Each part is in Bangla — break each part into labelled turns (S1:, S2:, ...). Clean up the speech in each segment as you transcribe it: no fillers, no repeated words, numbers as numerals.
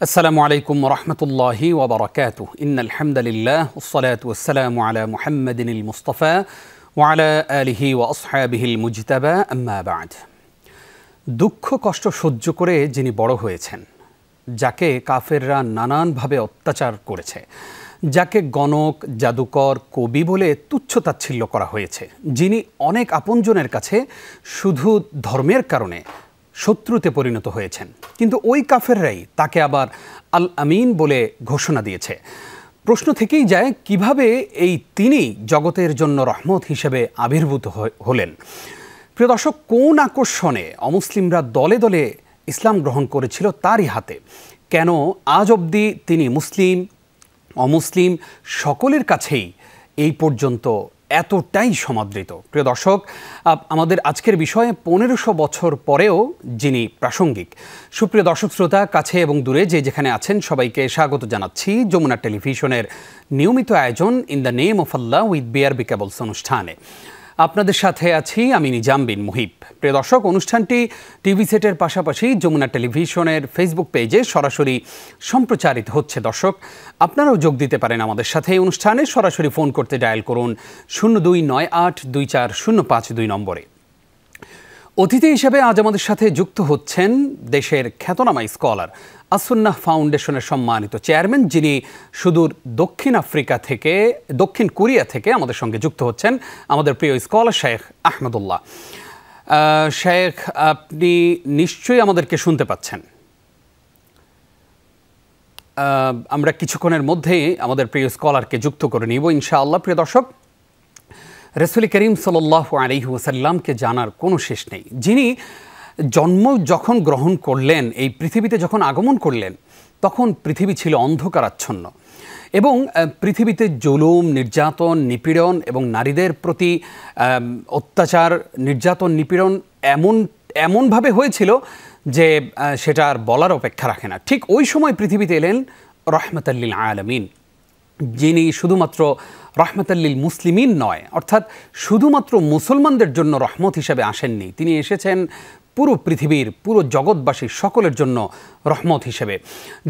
S1: আসসালামু আলাইকুম ওয়া রাহমাতুল্লাহি ওয়া বারাকাতুহু ইন্নাল হামদালিল্লাহ ওয়াসসালাতু ওয়াসসালামু আলা মুহাম্মাদিনিল মুস্তাফা ওয়া আলা আলিহি ওয়া আসহাবিহিল মুজতাবা আম্মা বা'দ। দুঃখ কষ্ট সহ্য করে যিনি বড় হয়েছেন, যাকে কাফেররা নানানভাবে অত্যাচার করেছে, যাকে গণক, জাদুকর, কবি বলে তুচ্ছ-তাচ্ছিল্য করা হয়েছে, যিনি অনেক আপনজনের কাছে শুধু ধর্মের কারণে শত্রুতে পরিণত হয়েছেন, কিন্তু ওই কাফেররাই তাকে আবার আল আমিন বলে ঘোষণা দিয়েছে। প্রশ্ন থেকেই যায়, কিভাবে এই তিনি জগতের জন্য রহমত হিসেবে আবির্ভূত হলেন? প্রিয় দর্শক, কোন আকর্ষণে অমুসলিমরা দলে দলে ইসলাম গ্রহণ করেছিল তারই হাতে? কেন আজ অবধি তিনি মুসলিম অমুসলিম সকলের কাছেই এই পর্যন্ত এতটাই সমাদৃত? প্রিয় দর্শক, আমাদের আজকের বিষয়ে 1500 বছর পরেও যিনি প্রাসঙ্গিক। সুপ্রিয় দর্শক শ্রোতা, কাছে এবং দূরে যে যেখানে আছেন, সবাইকে স্বাগত জানাচ্ছি যমুনা টেলিভিশনের নিয়মিত আয়োজন in the name of Allah with BRB cables অনুষ্ঠানে। আপনাদের সাথে আছি আমি নিজাম বিন মুহিব। প্রিয় দর্শক, অনুষ্ঠানটি টিভি সেটের পাশাপাশি যমুনা টেলিভিশনের ফেসবুক পেজে সরাসরি সম্প্রচারিত হচ্ছে। দর্শক, আপনারাও যোগ দিতে পারেন আমাদের সাথে এই অনুষ্ঠানে। সরাসরি ফোন করতে ডায়াল করুন 0298240502 নম্বরে। অতিথি হিসেবে আজ আমাদের সাথে যুক্ত হচ্ছেন দেশের খ্যাতনামা স্কলার, আস-সুন্নাহ ফাউন্ডেশনের সম্মানিত চেয়ারম্যান, যিনি সুদূর দক্ষিণ কোরিয়া থেকে আমাদের সঙ্গে যুক্ত হচ্ছেন, আমাদের প্রিয় স্কলার শেখ আহমদুল্লাহ। শেখ, আপনি নিশ্চয়ই আমাদেরকে শুনতে পাচ্ছেন। আমরা কিছুক্ষণের মধ্যেই আমাদের প্রিয় স্কলারকে যুক্ত করে নিব ইনশাআল্লাহ। প্রিয় দর্শক, রাসূল করিম সাল্লাল্লাহু আলাইহি ওয়াসাল্লামকে জানার কোনো শেষ নেই। যিনি জন্ম যখন গ্রহণ করলেন, এই পৃথিবীতে যখন আগমন করলেন, তখন পৃথিবী ছিল অন্ধকারাচ্ছন্ন এবং পৃথিবীতে জুলুম, নির্যাতন, নিপীড়ন এবং নারীদের প্রতি অত্যাচার, নির্যাতন, নিপীড়ন এমনভাবে হয়েছিল যে সেটা আর বলার অপেক্ষা রাখে না। ঠিক ওই সময় পৃথিবীতে এলেন রাহমাতাল লিল আলামিন, যিনি শুধুমাত্র রাহমাতাল লিল মুসলিমিন নয়, অর্থাৎ শুধুমাত্র মুসলমানদের জন্য রহমত হিসেবে আসেননি, তিনি এসেছেন পুরো পৃথিবীর, পুরো জগৎবাসীর সকলের জন্য রহমত হিসেবে।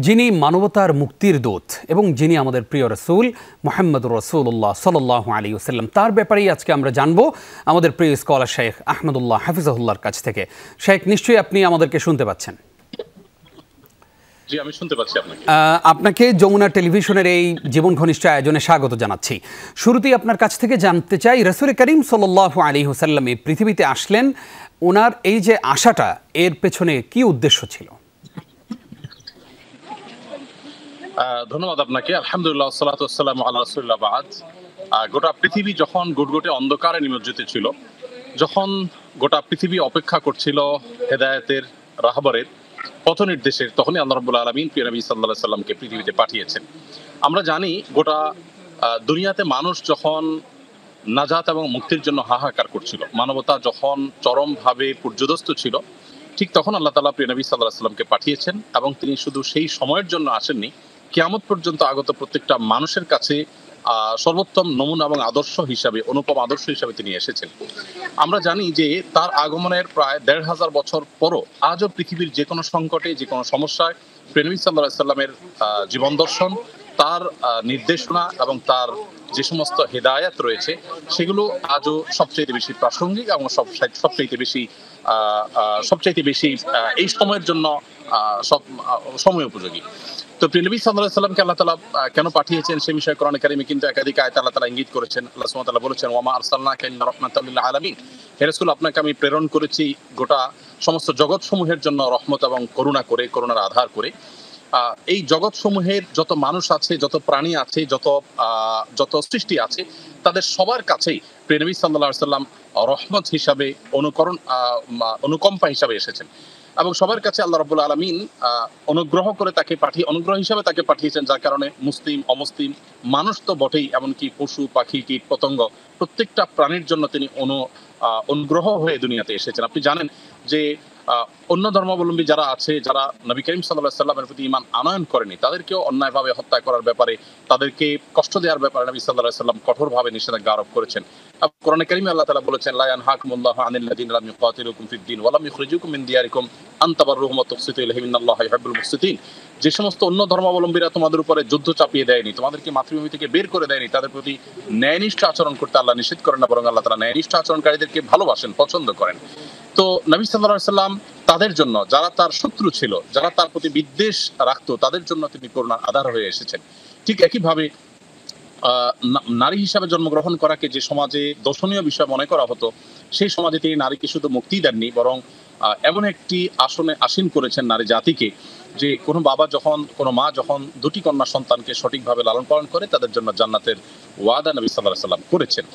S1: যিনি মানবতার মুক্তির দূত এবং যিনি আমাদের প্রিয় রাসূল মুহাম্মদুর রাসূলুল্লাহ সাল্লাল্লাহু আলাইহি ওয়াসাল্লাম, তার ব্যাপারেই আজকে আমরা জানবো আমাদের প্রিয় স্কলার শেখ আহমদুল্লাহ হাফিজাহুল্লাহর কাছ থেকে। শেখ, নিশ্চয়ই আপনি আমাদেরকে শুনতে পাচ্ছেন?
S2: জি, আমি শুনতে পাচ্ছি আপনাকে।
S1: আপনাকে যমুনা টেলিভিশনের এই জীবন ঘনিষ্ঠ আয়োজনে স্বাগত জানাচ্ছি। শুরুতেই আপনার কাছ থেকে জানতে চাই, রাসূল করিম সাল্লাল্লাহু আলাইহি ওয়াসাল্লাম এই পৃথিবীতে আসলেন, ওনার এই যে আশাটা, এর পেছনে কি উদ্দেশ্য ছিল?
S2: ধন্যবাদ আপনাকে। আলহামদুলিল্লাহ, ওয়াসসালাতু ওয়াসসালামু আলা রাসূলিল্লাহ বাদ। গোটা পৃথিবী যখন গুটগুটে অন্ধকারে নিমজ্জিত ছিল, যখন গোটা পৃথিবী অপেক্ষা করছিল হেদায়েতের, রাহবরের, পথ নির্দেশের, তখনই আল্লাহ রাব্বুল আলামিন প্রিয় নবী সাল্লাল্লাহু আলাইহি সাল্লামকে পৃথিবীতে পাঠিয়েছেন। আমরা জানি, গোটা দুনিয়াতে মানুষ যখন নাজাত এবং মুক্তির জন্য হাহাকার করছিল, মানবতা যখন চরমভাবে পর্যদস্ত ছিল, ঠিক তখন আল্লাহ তাআলা প্রিয় নবী সাল্লাল্লাহু আলাইহি সাল্লামকে পাঠিয়েছেন এবং তিনি শুধু সেই সময়ের জন্য আসেননি, কিয়ামত পর্যন্ত আগত প্রত্যেকটা মানুষের কাছে সর্বোত্তম নমুনা এবং আদর্শ হিসাবে, অনুপম আদর্শ হিসাবে তিনি এসেছেন। আমরা জানি যে তার আগমনের প্রায় ১৫০০ বছর পরও আজও পৃথিবীর যে কোনো সংকটে, যে কোনো সমস্যায় প্রিয় নবী সাল্লাল্লাহু আলাইহি সাল্লামের জীবন দর্শন, তার নির্দেশনা এবং তার যে সমস্ত হেদায়াত রয়েছে, সেগুলো আজও সবচেয়ে বেশি প্রাসঙ্গিক এবং সবচাইতে বেশি এই সময়ের জন্য সময় উপযোগী। তো প্রিয় নবী সাল্লাল্লাহু আলাইহি সাল্লামকে আল্লাহ তাআলা কেন পাঠিয়েছেন সে বিষয়ে কোরআনে কারিমে কিন্তু একাধিক আয়াতে আল্লাহ তাআলা ইঙ্গিত করেছেন। আল্লাহ সুবহানাহু ওয়া তাআলা বলেছেন, ওয়া মা আরসালনাকা ইল্লা রাহমাতাল লিল আলামিন, হে রাসূল, আপনাকে আমি প্রেরণ করেছি গোটা সমস্ত জগৎ সমূহের জন্য রহমত এবং করুণা করে, করুণার আধার করে। এই জগৎ সমূহের যত মানুষ আছে, যত প্রাণী আছে, যত সৃষ্টি আছে, তাদের সবার কাছেই প্রিয় নবী সাল্লাল্লাহু আলাইহি সাল্লাম রহমত হিসাবে, অনুকম্পা হিসাবে এসেছেন এবং সবার কাছে আল্লাহ রাব্বুল আলামিন অনুগ্রহ হিসাবে তাকে পাঠিয়েছেন, যার কারণে মুসলিম অমুসলিম মানুষ তো বটেই, এমনকি পশু পাখি কীট পতঙ্গ প্রত্যেকটা প্রাণীর জন্য তিনি অনুগ্রহ হয়ে দুনিয়াতে এসেছেন। আপনি জানেন যে অন্য ধর্মাবলম্বী যারা আছে, যারা নবী করিম সাল্লাল্লাহু আলাইহি সাল্লামের প্রতি ঈমান আনয়ন করেনি, তাদেরকেও অন্যায়ভাবে হত্যা করার ব্যাপারে, তাদেরকে কষ্ট দেওয়ার ব্যাপারে নবী সাল্লাল্লাহু আলাইহি সাল্লাম কঠোরভাবে নিষেধাজ্ঞা আরোপ করেছেন। কোরআনে কারিমে আল্লাহ তাআলা বলেছেন, লা ইয়ানহাকুমুল্লাহু আনিল্লাযিনা লাম ইউকাতিলুকুম ফিদ-দীন ওয়া লাম ইখরিজুকুম মিন দিয়ারিকুম আন তাবাররুহুম ওয়া তুকসিতু ইলাইহিম ইন্নাল্লাহা ইউহিব্বুল মুকসিতিন। যে সমস্ত অন্য ধর্মাবলম্বীরা তোমাদের উপরে যুদ্ধ চাপিয়ে দেয়নি, তোমাদেরকে মাতৃভূমি থেকে বের করে দেয়নি, তাদের প্রতি ন্যায়নিষ্ঠ আচরণ করতে আল্লাহ নিষেধ করেন না, বরং আল্লাহ তাআলা ন্যায়নিষ্ঠ আচরণকারীদেরকে ভালোবাসেন, পছন্দ করেন। তো নবী সাল্লাল্লাহু আলাইহি সাল্লাম তাদের জন্য, যারা তার শত্রু ছিল, যারা তার প্রতি বিদ্বেষ রাখতো, তাদের জন্য তিনি করুণার আধার হয়ে এসেছেন। ঠিক একইভাবে নারী হিসাবে জন্মগ্রহণ করাকে যে সমাজে দর্শনীয় বিষয় মনে করা হতো, সেই সমাজে তিনি নারীকে শুধু মুক্তি দেননি, বরং এমন একটি আসনে আসীন করেছেন নারী জাতিকে, যে কোনো মা যখন দুটি কন্যা সন্তানকে সঠিকভাবে লালন পালন করে, তাদের জন্য জান্নাতের ওয়াদা নবী সাল্লাল্লাহু আলাইহি সাল্লাম করেছেন।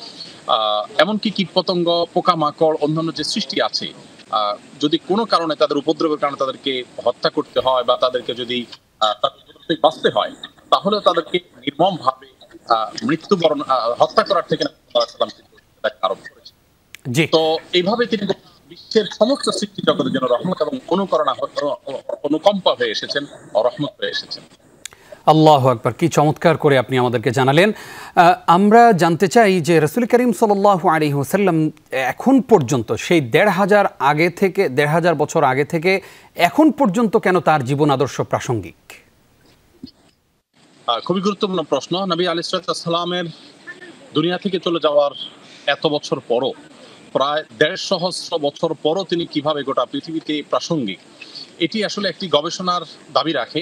S2: এমনকি কীটপতঙ্গ, পোকামাকড়, অন্যান্য যে সৃষ্টি আছে, যদি কোনো কারণে তাদের উপদ্রবের কারণে তাদেরকে হত্যা করতে হয় বা তাদেরকে যদি তাদের বাঁচতে হয়, তাহলে তাদেরকে নির্মম ভাবে মৃত্যুবরণ, হত্যা করার থেকে আরম্ভ করেছেন। তো এইভাবে তিনি বিশ্বের সমস্ত সৃষ্টি জগতের জন্য রহমত এবং অনুকম্পা হয়ে এসেছেন, রহমত হয়ে এসেছেন।
S1: আল্লাহু আকবার, কি চমৎকার করে আপনি আমাদেরকে জানালেন। আমরা জানতে চাই যে রাসূল করিম সাল্লাল্লাহু আলাইহি ওয়াসাল্লাম এখন পর্যন্ত, সেই ১৫০০ বছর আগে থেকে এখন পর্যন্ত কেন তার জীবন আদর্শ প্রাসঙ্গিক?
S2: খুবই গুরুত্বপূর্ণ প্রশ্ন। নবী আলাইহিস সালামের দুনিয়া থেকে চলে যাওয়ার এত বছর পরও, প্রায় ১৫০০ বছর পরও তিনি কিভাবে গোটা পৃথিবীতে প্রাসঙ্গিক, এটি আসলে একটি গবেষণার দাবি রাখে।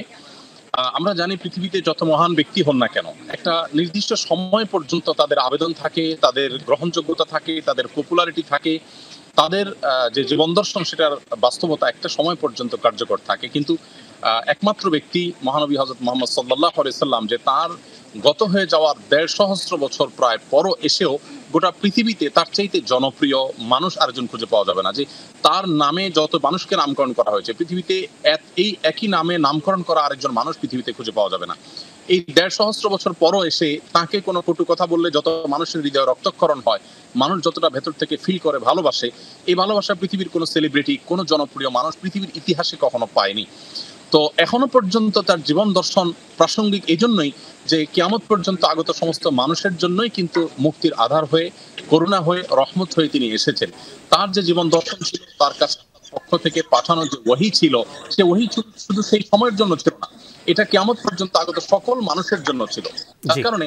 S2: আমরা জানি পৃথিবীতে যত মহান ব্যক্তি হন না কেন, একটা নির্দিষ্ট সময় পর্যন্ত তাদের আবেদন থাকে, তাদের গ্রহণযোগ্যতা থাকে, তাদের পপুলারিটি থাকে, তাদের যে জীবন দর্শন সেটার বাস্তবতা একটা সময় পর্যন্ত কার্যকর থাকে। কিন্তু একমাত্র ব্যক্তি মহানবী হযরত মুহাম্মদ সাল্লাল্লাহু আলাইহি সাল্লাম, যে তার গত হয়ে যাওয়ার ১৫০০ বছর প্রায় পরও এসেও গোটা পৃথিবীতে তার চাইতে জনপ্রিয় মানুষ আরেকজন খুঁজে পাওয়া যাবে না। যে তার নামে যত মানুষকে নামকরণ করা হয়েছে পৃথিবীতে, এই একই নামে নামকরণ করা আরেকজন মানুষ পৃথিবীতে খুঁজে পাওয়া যাবে না। এই ১৫০০ বছর পরও এসে তাকে কোনো কটু কথা বললে যত মানুষের হৃদয়ে রক্তক্ষরণ হয়, মানুষ যতটা ভেতর থেকে ফিল করে ভালোবাসে, এই ভালোবাসা পৃথিবীর কোনো সেলিব্রিটি, কোনো জনপ্রিয় মানুষ পৃথিবীর ইতিহাসে কখনো পায়নি। তো এখনো পর্যন্ত তার জীবন দর্শন প্রাসঙ্গিক এই জন্যই যে কিয়ামত পর্যন্ত আগত সমস্ত মানুষের জন্যই কিন্তু মুক্তির আধার হয়ে, করুণা হয়ে, রহমত হয়ে তিনি এসেছেন। তার যে জীবন দর্শন ছিল, তার কাছে পক্ষ থেকে পাঠানো যে ওহী ছিল, সে ওহী শুধু সেই সময়ের জন্য ছিল না, এটা কিয়ামত পর্যন্ত আগত সকল মানুষের জন্য ছিল। তার কারণে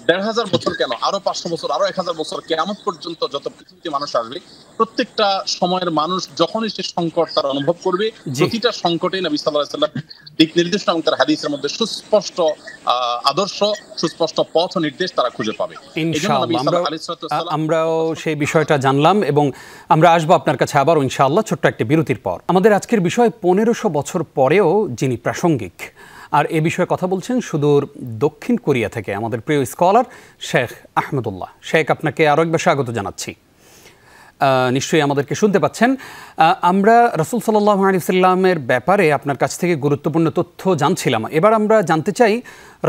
S2: ১৫০০ বছর কেন, আরো ৫০০ বছর, আরো ১০০০ বছর, কিয়ামত পর্যন্ত যত পৃথিবীতে মানুষ আসবে, প্রত্যেকটা সময়ের মানুষ যখনই সে সংকট তার অনুভব করবে, প্রতিটা সংকটে নবী সাল্লাল্লাহু আলাইহি ওয়াসাল্লাম দিক নির্দেশনা এবং তার হাদিসের মধ্যে সুস্পষ্ট আদর্শ, সুস্পষ্ট পথ ও নির্দেশ তারা খুঁজে পাবে।
S1: আমরাও সেই বিষয়টা জানলাম এবং আমরা আসবো আপনার কাছে আবার ইনশাআল্লাহ ছোট্ট একটা বিরতির পর। আমাদের আজকের বিষয় ১৫০০ বছর পরেও যিনি প্রাসঙ্গিক, আর এ বিষয়ে কথা বলছেন সুদূর দক্ষিণ কোরিয়া থেকে আমাদের প্রিয় স্কলার শেখ আহমদুল্লাহ। শেখ, আপনাকে আরও একবার স্বাগত জানাচ্ছি। নিশ্চয়ই আমাদেরকে শুনতে পাচ্ছেন। আমরা রাসূল সাল্লাল্লাহু আলাইহি ওয়াসাল্লামের ব্যাপারে আপনার কাছ থেকে গুরুত্বপূর্ণ তথ্য জানছিলাম। এবার আমরা জানতে চাই,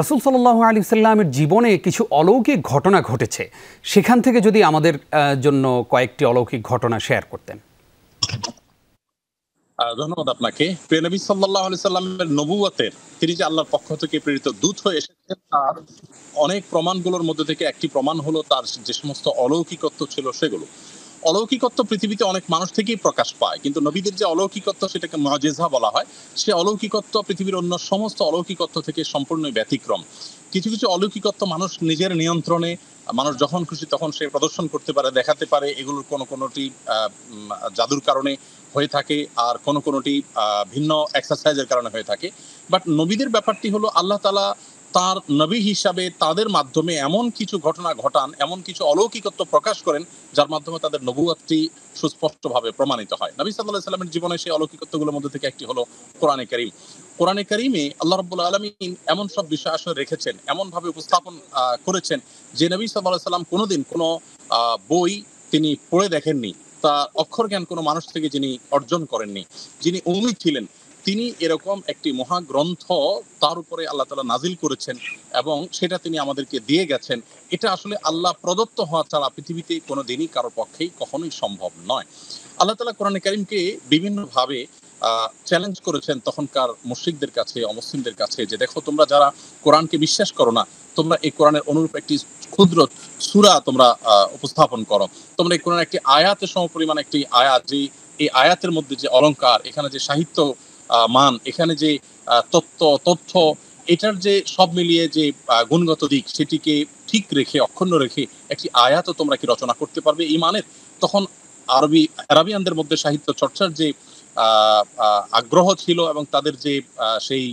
S1: রাসূল সাল্লাল্লাহু আলাইহি ওয়াসাল্লামের জীবনে কিছু অলৌকিক ঘটনা ঘটেছে, সেখান থেকে যদি আমাদের জন্য কয়েকটি অলৌকিক ঘটনা শেয়ার করতেন।
S2: ধন্যবাদ আপনাকে। প্রিয় নবী সাল্লাল্লাহু আলাইহি সাল্লামের নবুয়তের, তিনি যে আল্লাহর পক্ষ থেকে প্রেরিত দূত হয়ে এসেছেন, তার অনেক প্রমাণগুলোর মধ্যে থেকে একটি প্রমাণ হলো তার যে সমস্ত অলৌকিকত্ব ছিল সেগুলো। অলৌকিকত্ব পৃথিবীতে অনেক মানুষ থেকেই প্রকাশ পায়, কিন্তু নবীদের যে অলৌকিকত্ব সেটাকে মুআজিজা বলা হয়। সে অলৌকিকত্ব পৃথিবীর অন্য সমস্ত অলৌকিকত্ব থেকে সম্পূর্ণই ব্যতিক্রম। কিছু কিছু অলৌকিকত্ব মানুষ নিজের নিয়ন্ত্রণে, মানুষ যখন খুশি তখন সে প্রদর্শন করতে পারে, দেখাতে পারে। এগুলোর কোনোটি জাদুর কারণে হয়ে থাকে, আর কোনোটি ভিন্ন এক্সারসাইজের কারণে হয়ে থাকে। বাট নবীদের ব্যাপারটি হলো আল্লাহ তাআলা তার নবী হিসাবে তাদের মাধ্যমে এমন কিছু ঘটনা ঘটান, এমন কিছু অলৌকিকত্ব প্রকাশ করেন, যার মাধ্যমে তাদের নবুয়তটি সুস্পষ্টভাবে প্রমাণিত হয়। নবী সাল্লাল্লাহু আলাইহি ওয়াসাল্লামের জীবনে সেই অলৌকিকত্বগুলোর মধ্যে থেকে একটি হলো কোরআনে কারীম। কোরআনে কারীমে আল্লাহ রাব্বুল আলামিন এমন সব বিষয় আসলে রেখেছেন, এমন ভাবে উপস্থাপন করেছেন, যে নবী সাল্লাল্লাহু আলাইহি ওয়াসাল্লাম কোনোদিন কোনো বই তিনি পড়ে দেখেননি, তা অক্ষর জ্ঞান কোনো মানুষ থেকে যিনি অর্জন করেননি, যিনি উম্মি ছিলেন, তিনি এরকম একটি মহাগ্রন্থ তার উপরে আল্লাহ তাআলা নাজিল করেছেন এবং সেটা তিনি আমাদেরকে দিয়ে গেছেন। এটা আসলে আল্লাহ প্রদত্ত হওয়া ছাড়া পৃথিবীতে কোনো দিনই কারো পক্ষেই কখনোই সম্ভব নয়। আল্লাহ তাআলা কোরআনে কারীমকে বিভিন্নভাবে চ্যালেঞ্জ করেছেন তখনকার মুশরিকদের কাছে, অমুসলিমদের কাছে, যে দেখো, তোমরা যারা কোরআনকে বিশ্বাস করো না, তোমরা এই কোরআনের অনুরূপ একটি ক্ষুদ্র সূরা তোমরা উপস্থাপন করো। তোমরা এই কোরআনের একটি আয়াতের সমপরিমাণ একটি আয়াত, যে এই আয়াতের মধ্যে যে অলংকার, এখানে যে সাহিত্য মান, এখানে যে তথ্য এটার যে সব মিলিয়ে যে গুণগত দিক সেটিকে ঠিক রেখে অক্ষুণ্ণ রেখে একটি আয়াতও তোমরা কি রচনা করতে পারবে ইমানের? তখন আরবিয়ানদের মধ্যে সাহিত্য চর্চার যে আগ্রহ ছিল এবং তাদের যে সেই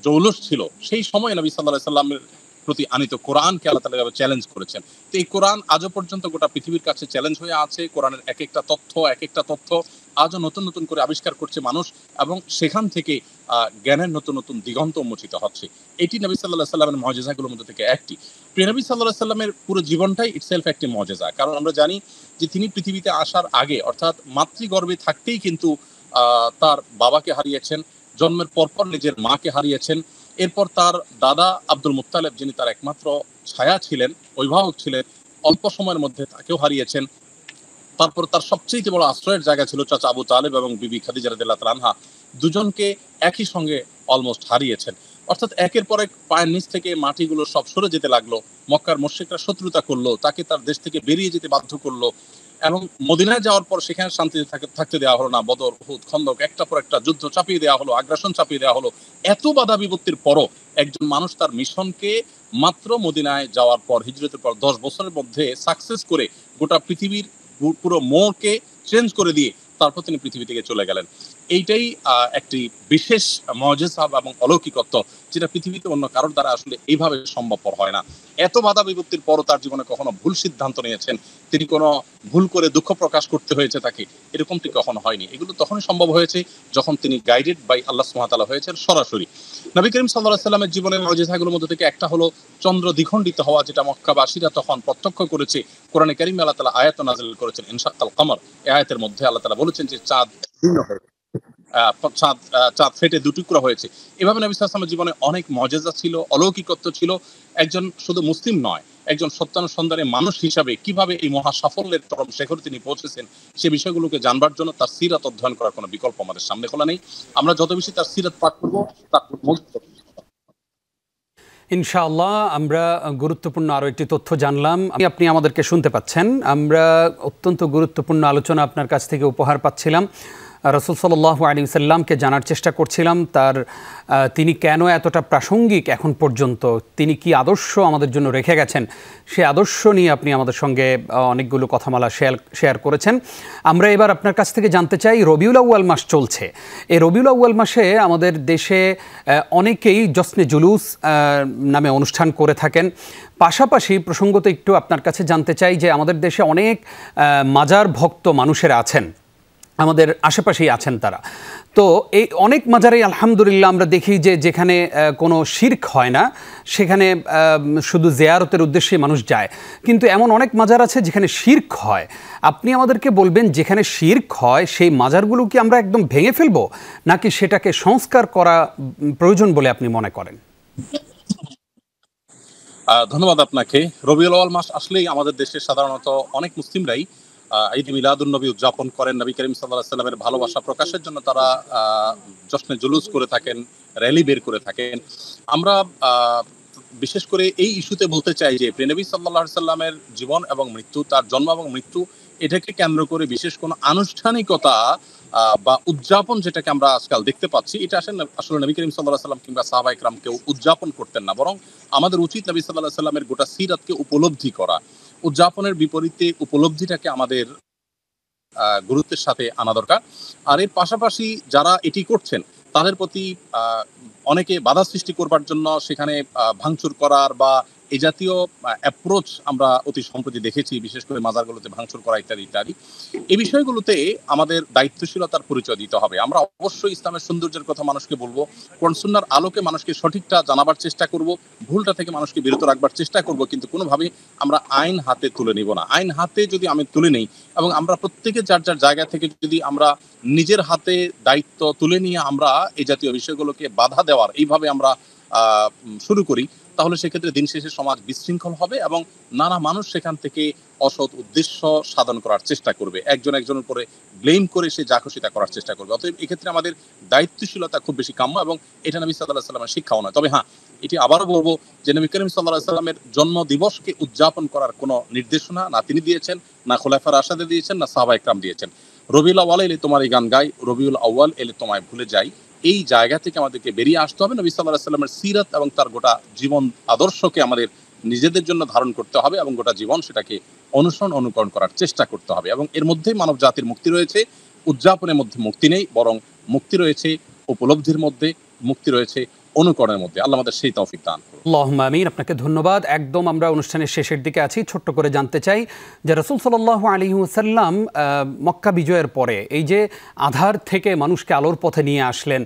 S2: জৌলুস ছিল, সেই সময় নবী সাল্লাল্লাহু আলাইহি সাল্লামের প্রতি আনিত কোরআনকে আল্লাহ তাআলা চ্যালেঞ্জ করেছেন। তো এই কোরআন আজও পর্যন্ত গোটা পৃথিবীর কাছে চ্যালেঞ্জ হয়ে আছে। কোরআনের এক একটা তথ্য আজও নতুন নতুন করে আবিষ্কার করছে মানুষ, এবং সেখান থেকে জ্ঞানের নতুন নতুন দিগন্ত উন্মোচিত হচ্ছে। এটি নবী সাল্লাল্লাহু আলাইহি সাল্লামের মুআজিজাগুলোর মধ্যে থেকে একটি। প্রিয় নবী সাল্লাল্লাহু আলাইহি সাল্লামের পুরো জীবনটাই ইটসেলফ একটি মুআজিজা। কারণ আমরা জানি যে তিনি পৃথিবীতে আসার আগে, অর্থাৎ মাতৃগর্ভে থাকতেই কিন্তু তার বাবাকে হারিয়েছেন, জন্মের পরপর নিজের মাকে হারিয়েছেন। এরপর তার দাদা আব্দুল মুত্তালিব, যিনি তার একমাত্র ছায়া ছিলেন, অভিভাবক ছিলেন, অল্প সময়ের মধ্যে তাকেও হারিয়েছেন। তারপর তার সবচেয়ে বড় আশ্রয়ের জায়গা ছিল চাচা আবু তালেব এবং বিবি খাদিজা রাদিয়াল্লাহু তাআলা আনহা, দুজনকে একই সঙ্গে অলমোস্ট হারিয়েছেন। অর্থাৎ একের পর এক পায়ের নিচ থেকে মাটিগুলো সব সরে যেতে লাগলো। মক্কার মুশরিকরা শত্রুতা করলো, তাকে তার দেশ থেকে বেরিয়ে যেতে বাধ্য করলো, এবং মদিনায় যাওয়ার পর সেখানে শান্তিতে থাকতে দেওয়া হলো না। বদর, উহুদ, খন্দক, একটা পর একটা যুদ্ধ চাপিয়ে দেওয়া হলো, আগ্রাসন চাপিয়ে দেওয়া হলো। এত বাধা বিপত্তির পরও একজন মানুষ তার মিশনকে মাত্র মদিনায় যাওয়ার পর, হিজরতের পর 10 বছরের মধ্যে সাকসেস করে গোটা পৃথিবীর পুরো মোড়কে চেঞ্জ করে দিয়ে তারপর তিনি পৃথিবী থেকে চলে গেলেন। এইটাই একটি বিশেষ মুআজিজা এবং অলৌকিকত্ব, যেটা পৃথিবীতে অন্য কারোর দ্বারা আসলে এইভাবে সম্ভবপর হয় না। এত বাধা বিপত্তির পরও তার জীবনে কখনো ভুল সিদ্ধান্ত নিয়েছেন, তিনি কোনো ভুল করে দুঃখ প্রকাশ করতে হয়েছে তাকে, এরকমটি কখনো হয়নি। এগুলো তখনই সম্ভব হয়েছে যখন তিনি গাইডেড বাই আল্লাহ সুবহানাহু ওয়া তাআলা হয়েছেন সরাসরি। নবী করিম সাল্লাল্লাহু আলাইহি সাল্লামের জীবনের মুআজিজাগুলোর মধ্যে থেকে একটা হলো চন্দ্র দ্বিখণ্ডিত হওয়া, যেটা মক্কাবাসীরা তখন প্রত্যক্ষ করেছে। কোরআনে কারিমে আল্লাহ তাআলা আয়াত নাযিল করেছেন ইনশাক্কাল কমর। এই আয়াতের মধ্যে আল্লাহ তাআলা বলেছেন যে চাঁদ চাঁদ ফেটে দুটুকরা হয়েছে। এভাবে নবী সাল্লাল্লাহু আলাইহি ওয়াসাল্লামের জীবনে অনেক মুআজিজা ছিল, অলৌকিকত্ব ছিল। একজন শুধু মুসলিম নয়, একজন সত্যানুসন্ধানী মানুষ হিসাবে কিভাবে এই মহা সাফল্যের চরম শিখরে তিনি পৌঁছেছেন, সে বিষয়গুলোকে জানবার জন্য তার সিরাত অধ্যয়ন করার কোনো বিকল্প আমাদের সামনে খোলা নেই। আমরা যত বেশি তার সিরাত পাঠ করবো, তার
S1: ইনশাআল্লাহ আমরা গুরুত্বপূর্ণ আরও একটি তথ্য জানলাম। আপনি আমাদেরকে শুনতে পাচ্ছেন। আমরা অত্যন্ত গুরুত্বপূর্ণ আলোচনা আপনার কাছ থেকে উপহার পাচ্ছিলাম। রাসূল সাল্লাল্লাহু আলাইহি ওয়াসাল্লামকে জানার চেষ্টা করছিলাম, তিনি কেন এতটা প্রাসঙ্গিক এখন পর্যন্ত, তিনি কি আদর্শ আমাদের জন্য রেখে গেছেন, সে আদর্শ নিয়ে আপনি আমাদের সঙ্গে অনেকগুলো কথামালা শেয়ার করেছেন। আমরা এবার আপনার কাছ থেকে জানতে চাই, রবিউল আউয়াল মাস চলছে। এই রবিউল আউয়াল মাসে আমাদের দেশে অনেকেই জশ্নে জুলুস নামে অনুষ্ঠান করে থাকেন। পাশাপাশি প্রসঙ্গত একটু আপনার কাছে জানতে চাই যে আমাদের দেশে অনেক মাজার ভক্ত মানুষেরা আছেন, আমাদের আশেপাশেই আছেন তারা। তো এই অনেক মাজারেই আলহামদুলিল্লাহ আমরা দেখি যে যেখানে কোনো শিরক হয় না, সেখানে শুধু জিয়ারতের উদ্দেশ্যে মানুষ যায়। কিন্তু এমন অনেক মাজার আছে যেখানে শিরক হয়। আপনি আমাদেরকে বলবেন, যেখানে শিরক হয় সেই মাজারগুলো কি আমরা একদম ভেঙে ফেলবো, নাকি সেটাকে সংস্কার করা প্রয়োজন বলে আপনি মনে করেন?
S2: ধন্যবাদ আপনাকে। রবিউল আউয়াল মাস আসলেই আমাদের দেশে সাধারণত অনেক মুসলিমরাই ঈদ মিলাদুন নবী উদযাপন করেন। নবী করিম সাল্লাল্লাহু আলাইহি ওয়াসাল্লামের ভালোবাসা প্রকাশের জন্য তারা জশ্নে জুলুস করে থাকেন, র্যালি বের করে থাকেন। আমরা বিশেষ করে এই ইস্যুতে বলতে চাই যে প্রিয় নবী সাল্লাল্লাহু আলাইহি ওয়াসাল্লামের জীবন এবং মৃত্যু, তার জন্ম এবং মৃত্যু, এটাকে কেন্দ্র করে বিশেষ কোনো আনুষ্ঠানিকতা বা উদযাপন যেটাকে আমরা আজকাল দেখতে পাচ্ছি, এটা আসলে নবী করিম সাল্লাল্লাহু আলাইহি ওয়াসাল্লাম কিংবা সাহাবা ইকরাম কেউ উদযাপন করতেন না। বরং আমাদের উচিত নবী সাল্লাল্লাহু আলাইহি ওয়াসাল্লামের গোটা সিরাতকে উপলব্ধি করা। উদযাপনের বিপরীতে উপলব্ধিটাকে আমাদের গুরুত্বের সাথে আনা দরকার। আর এর পাশাপাশি যারা এটি করছেন তাদের প্রতি অনেকে বাধা সৃষ্টি করবার জন্য সেখানে ভাঙচুর করার বা এই জাতীয় অ্যাপ্রোচ আমরা অতি সম্প্রতি দেখেছি, বিশেষ করে মাজারগুলোতে ভাঙচুর করা ইত্যাদি ইত্যাদি। এই বিষয়গুলোতে আমাদের দায়িত্বশীলতার পরিচয় দিতে হবে। আমরা অবশ্যই ইসলামের সৌন্দর্যের কথা মানুষকে বলবো, কোরআন সুন্নাহর আলোকে মানুষকে সঠিকটা জানাবার চেষ্টা করব, ভুলটা থেকে মানুষকে বিরত রাখবার চেষ্টা করব, কিন্তু কোনোভাবেই আমরা আইন হাতে তুলে নিব না। আইন হাতে যদি আমি তুলে নেই এবং আমরা প্রত্যেকে যার যার জায়গা থেকে যদি আমরা নিজের হাতে দায়িত্ব তুলে নিয়ে আমরা এই জাতীয় বিষয়গুলোকে বাধা দেওয়ার এইভাবে আমরা শুরু করি, তাহলে সেক্ষেত্রে দিন শেষে সমাজ বিশৃঙ্খল হবে এবং নানা মানুষ সেখান থেকে অসৎ উদ্দেশ্য সাধন করার চেষ্টা করবে, একজন একজনের উপরে ব্লেম করে সে যা খুশি তা করার চেষ্টা করবে। অতএব এক্ষেত্রে আমাদের দায়িত্বশীলতা খুব বেশি কাম্য, এবং এটা নবী সাল্লাল্লাহু আলাইহি ওয়াসাল্লামের শিক্ষাও নয়। তবে হ্যাঁ, এটি আবারও বলবো যে নবী করিম সাল্লাল্লাহু আলাইহি ওয়াসাল্লামের জন্ম দিবসকে উদযাপন করার কোনো নির্দেশনা না তিনি দিয়েছেন, না খোলাফায়ে রাশিদিন দিয়েছেন, না সাহাবা ইকরাম দিয়েছেন। রবিউল আউয়াল এলে তোমার এই গান গাই, রবিউল আউয়াল এলে তোমায় ভুলে যাই, এই জায়গা থেকে আমাদেরকে বেরিয়ে আসতে হবে। নবী সাল্লাল্লাহু আলাইহি ওয়াসাল্লামের সিরাত এবং তার গোটা জীবন আদর্শকে আমাদের নিজেদের জন্য ধারণ করতে হবে এবং গোটা জীবন সেটাকে অনুসরণ অনুকরণ করার চেষ্টা করতে হবে। এবং এর মধ্যেই মানব জাতির মুক্তি রয়েছে। উদযাপনের মধ্যে মুক্তি নেই, বরং মুক্তি রয়েছে উপলব্ধির মধ্যে, মুক্তি রয়েছে অনুকরণের মধ্যে। আল্লাহ আমাদের সেই তৌফিক দান করুন।
S1: আল্লাহুম্মা আমিন। আপনাকে ধন্যবাদ। একদম আমরা অনুষ্ঠানের শেষের দিকে আছি। ছোট্ট করে জানতে চাই যে রাসূল সাল্লাল্লাহু আলাইহি ওয়াসাল্লাম মক্কা বিজয়ের পরে এই যে আধার থেকে মানুষকে আলোর পথে নিয়ে আসলেন,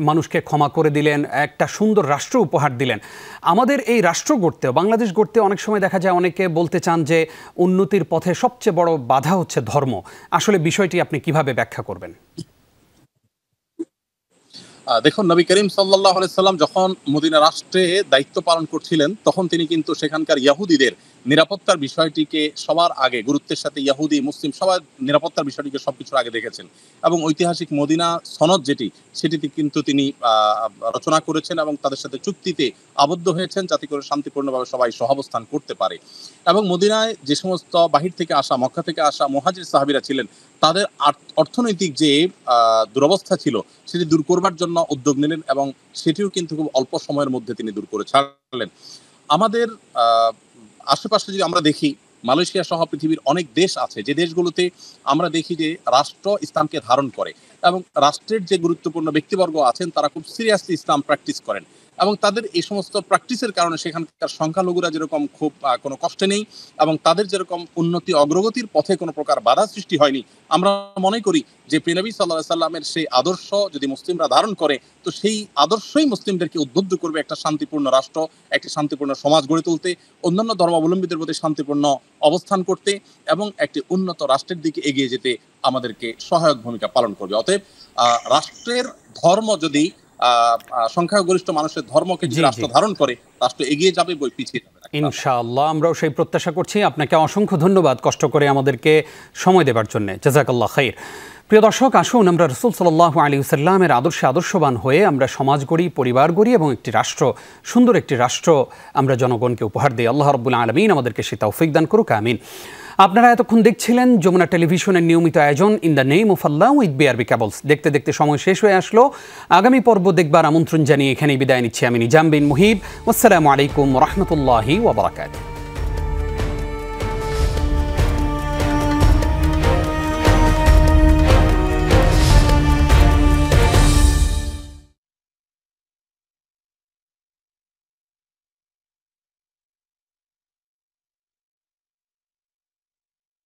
S1: মানুষকে ক্ষমা করে দিলেন, একটা সুন্দর রাষ্ট্র উপহার দিলেন। আমাদের এই রাষ্ট্র গড়তে, বাংলাদেশ গড়তে অনেক সময় দেখা যায় অনেকে বলতে চান যে উন্নতির পথে সবচেয়ে বড় বাধা হচ্ছে ধর্ম। আসলে বিষয়টি আপনি কিভাবে ব্যাখ্যা করবেন?
S2: দেখুন, নবী করিম সাল্লাল্লাহু আলাইহি সাল্লাম যখন মদিনা রাষ্ট্রে দায়িত্ব পালন করছিলেন, তখন তিনি কিন্তু সেখানকার ইহুদিদের নিরাপত্তার বিষয়টিকে সবার আগে গুরুত্বের সাথে, ইহুদি মুসলিম সবার নিরাপত্তার বিষয়টিকে সবকিছুর আগে দেখেছেন। এবং ঐতিহাসিক মদিনা সনদ সেটিতে কিন্তু তিনি রচনা করেছেন এবং তাদের সাথে চুক্তিতে আবদ্ধ হয়েছেন, যাতে করে শান্তিপূর্ণভাবে সবাই সহাবস্থান করতে পারে। এবং মদিনায় যে সমস্ত বাহির থেকে আসা, মক্কা থেকে আসা মুহাজির সাহাবীরা ছিলেন, তাদের অর্থনৈতিক যে দুরবস্থা ছিল সেটি দূর করবার জন্য উদ্যোগ নিলেন এবং সেটিও কিন্তু খুব অল্প সময়ের মধ্যে তিনি দূর করে ছাড়লেন। আমাদের আশেপাশে যদি আমরা দেখি, মালয়েশিয়া সহ পৃথিবীর অনেক দেশ আছে যে দেশগুলোতে আমরা দেখি যে রাষ্ট্র ইসলামকে ধারণ করে এবং রাষ্ট্রের যে গুরুত্বপূর্ণ ব্যক্তিবর্গ আছেন তারা খুব সিরিয়াসলি ইসলাম প্র্যাকটিস করেন এবং তাদের এই সমস্ত প্র্যাকটিসের কারণে সেখানকার সংখ্যালঘুরা যেরকম খুব কোনো কষ্টে নেই এবং তাদের যেরকম উন্নতি অগ্রগতির পথে কোনো প্রকার বাধা সৃষ্টি হয়নি। আমরা মনে করি যে প্রিয় নবী সাল্লাল্লাহু আলাইহি সাল্লামের সেই আদর্শ যদি মুসলিমরা ধারণ করে, তো সেই আদর্শই মুসলিমদেরকে উদ্বুদ্ধ করবে একটা শান্তিপূর্ণ রাষ্ট্র, একটি শান্তিপূর্ণ সমাজ গড়ে তুলতে, অন্যান্য ধর্মাবলম্বীদের প্রতি শান্তিপূর্ণ অবস্থান করতে এবং একটি উন্নত রাষ্ট্রের দিকে এগিয়ে যেতে আমাদেরকে সহায়ক ভূমিকা পালন করবে। অতএব রাষ্ট্রের ধর্ম যদি সংখ্যাগরিষ্ঠ মানুষের ধর্মকে যদি রাষ্ট্র ধারণ করে, রাষ্ট্র এগিয়ে যাবে, বই পিছিয়ে যাবে না।
S1: ইনশাআল্লাহ আমরাও সেই প্রত্যাশা করছি। আপনাকে অসংখ্য ধন্যবাদ কষ্ট করে আমাদেরকে সময় দেওয়ার জন্য। জাযাকাল্লাহ খাইর। প্রিয় দর্শক, আসুন আমরা রাসূল সাল্লাল্লাহু আলাইহি ওয়াসাল্লামের আদর্শে আদর্শবান হয়ে আমরা সমাজ গড়ি, পরিবার গড়ি এবং একটি রাষ্ট্র, সুন্দর একটি রাষ্ট্র আমরা জনগণকে উপহার দিই। আল্লাহ রাব্বুল আলামিন আমাদেরকে সেই তৌফিক দান করুক, আমিন। আপনারা এতক্ষণ দেখছিলেন যমুনা টেলিভিশনের নিয়মিত আয়োজন in the name of Allah with BRB cables. দেখতে দেখতে সময় শেষ হয়ে আসলো। আগামী পর্ব দেখবার আমন্ত্রণ জানিয়ে এখানেই বিদায় নিচ্ছি আমি নিজাম বিন মুহিব। আসসালামু আলাইকুম ওয়া রাহমাতুল্লাহি ওয়া বারাকাতুহু।